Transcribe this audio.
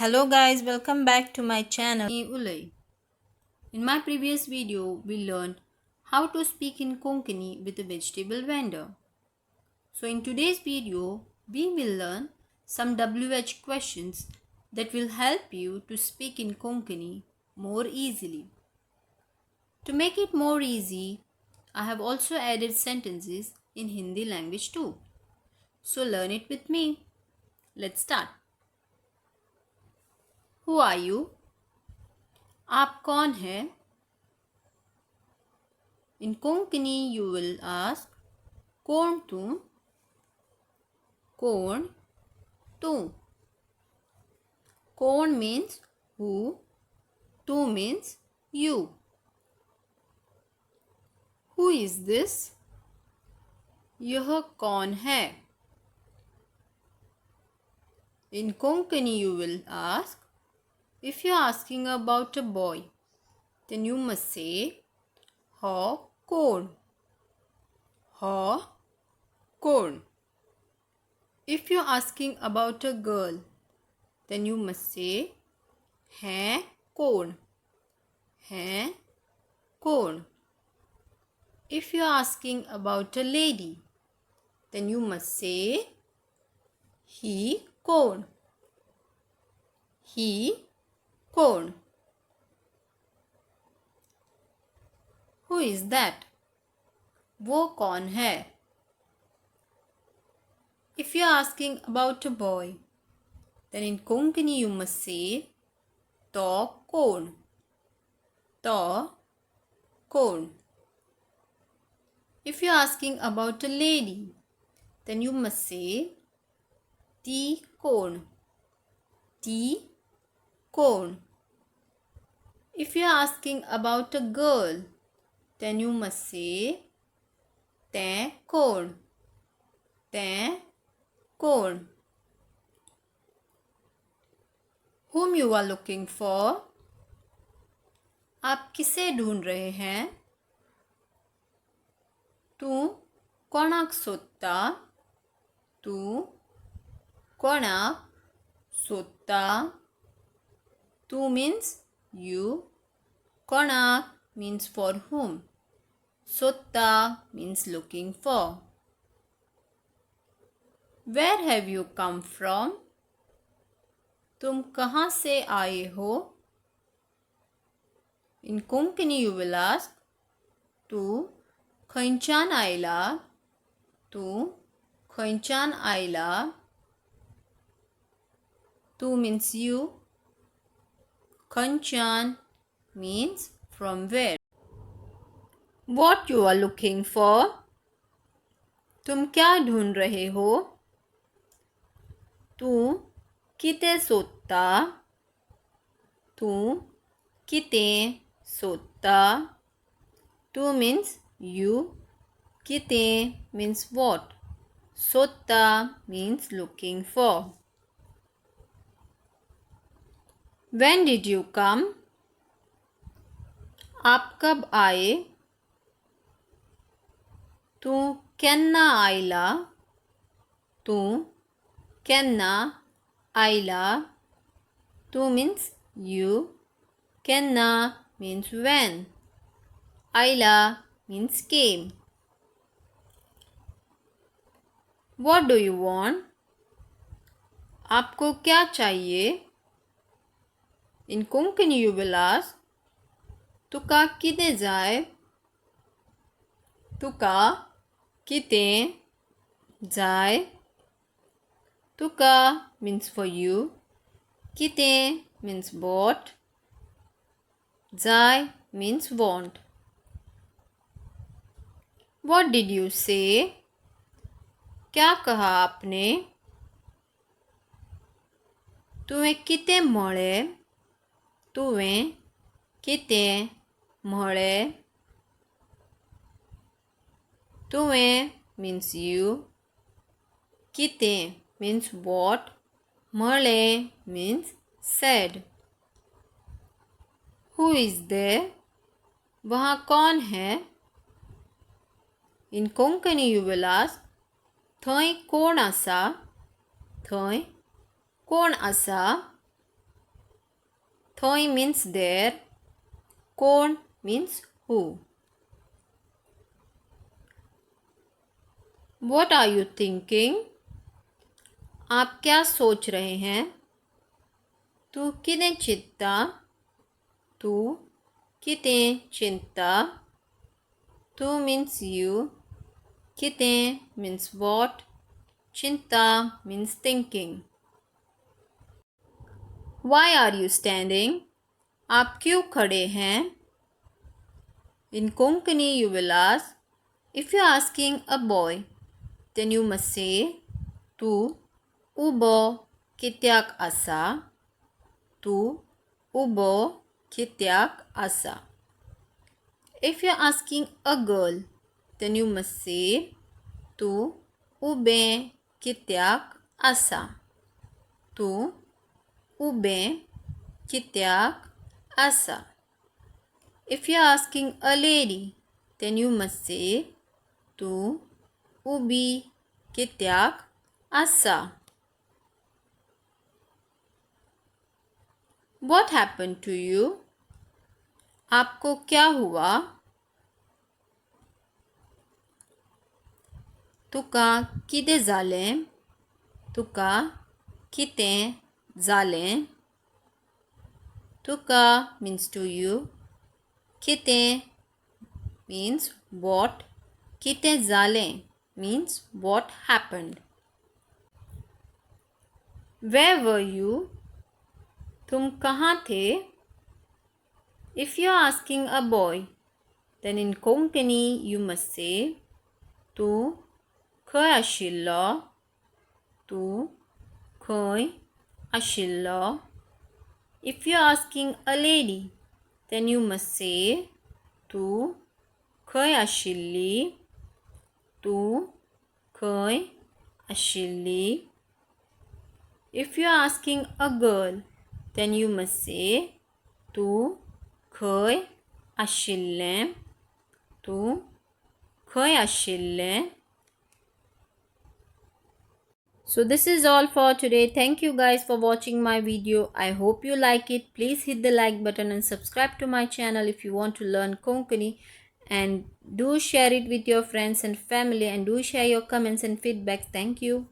Hello guys, welcome back to my channel. In my previous video, we learned how to speak in Konkani with a vegetable vendor. So in today's video, we will learn some WH questions that will help you to speak in Konkani more easily. To make it more easy, I have also added sentences in Hindi language too. So learn it with me. Let's start. Who are you? आप कौन हैं? In Konkani, you will ask, कौन तू? कौन तू? कौन means who, तू means you. Who is this? यह कौन है? In Konkani, you will ask, if you are asking about a boy, then you must say, ha कौन? Ha कौन? If you are asking about a girl, then you must say, है कौन? है कौन? If you are asking about a lady, then you must say, he कौन? he कौन? Who is that? वो कौन है? If you are asking about a boy, then in Konkani you must say, तो कौन? तो कौन? If you are asking about a lady, then you must say, ती कौन? ती कौन? If you are asking about a girl, then you must say, तैं कौन? तैं कौन? Whom you are looking for? आप किसे ढूंढ रहे हैं? तू कोणाक सोदता? तू कोणाक सोदता? तू means you, कोणाक means for whom, सोदता means looking for. Where have you come from? तुम कहाँ से आए हो? In Konkani you will ask, तू खंयच्यान आयला? तू खंयच्यान आयला? तू means you, खंयच्यान means from where. What you are looking for? तुम क्या ढूंढ रहे हो? तू किते सोदता? तू किते सोदता? तू means you, किते means what, सोदता means looking for. When did you come? आप कब आए? तू केन्ना आयला? तू केन्ना आयला? तू means you, केन्ना means when, आयला means came. What do you want? आपको क्या चाहिए? In Konkani you will ask, तुका किते जाय? तुका किते जाय? तुका means for you, किते means what, जाय means want. What did you say? क्या कहा आपने? तुवें किते मळे? तुवें किते मळे? तुवें means you, किते means what, मळे means said. Who is there? वहाँ कौन है? In Konkani you will ask, थंय कोण आसा? थंय कोण आसा? Thoi means there. Kon means who. What are you thinking? आप क्या सोच रहे हैं? तू कितें चिंता? तू कितें चिंता? तू means you. Kiतें means what. Chinta means thinking. Why are you standing? आप क्यों खड़े हैं? In Konkani you will ask, if you are asking a boy, then you must say, Tu ubo kityak asa. Tu ubo kityak asa. If you are asking a girl, then you must say, Tu ube kityak asa. Tu ube kityak asa. If you are asking a lady, then you must say, Tu ubi kityak asa. What happened to you? आपको क्या हुआ? तुका कितें जालें? तुका कितें जालें? Tuka means to you. Kite means what. Kite zale means what happened. Where were you? तुम कहाँ थे? If you are asking a boy, then in Konkani you must say, Tu khoi ashilla. Tu khoi ashilla. If you are asking a lady, then you must say, Tu khoi ashilli. Tu khoi ashilli. If you are asking a girl, then you must say, Tu khoi ashille. Tu khoi ashille. So this is all for today. Thank you guys for watching my video. I hope you like it. Please hit the like button and subscribe to my channel if you want to learn Konkani. And do share it with your friends and family, and do share your comments and feedback. Thank you.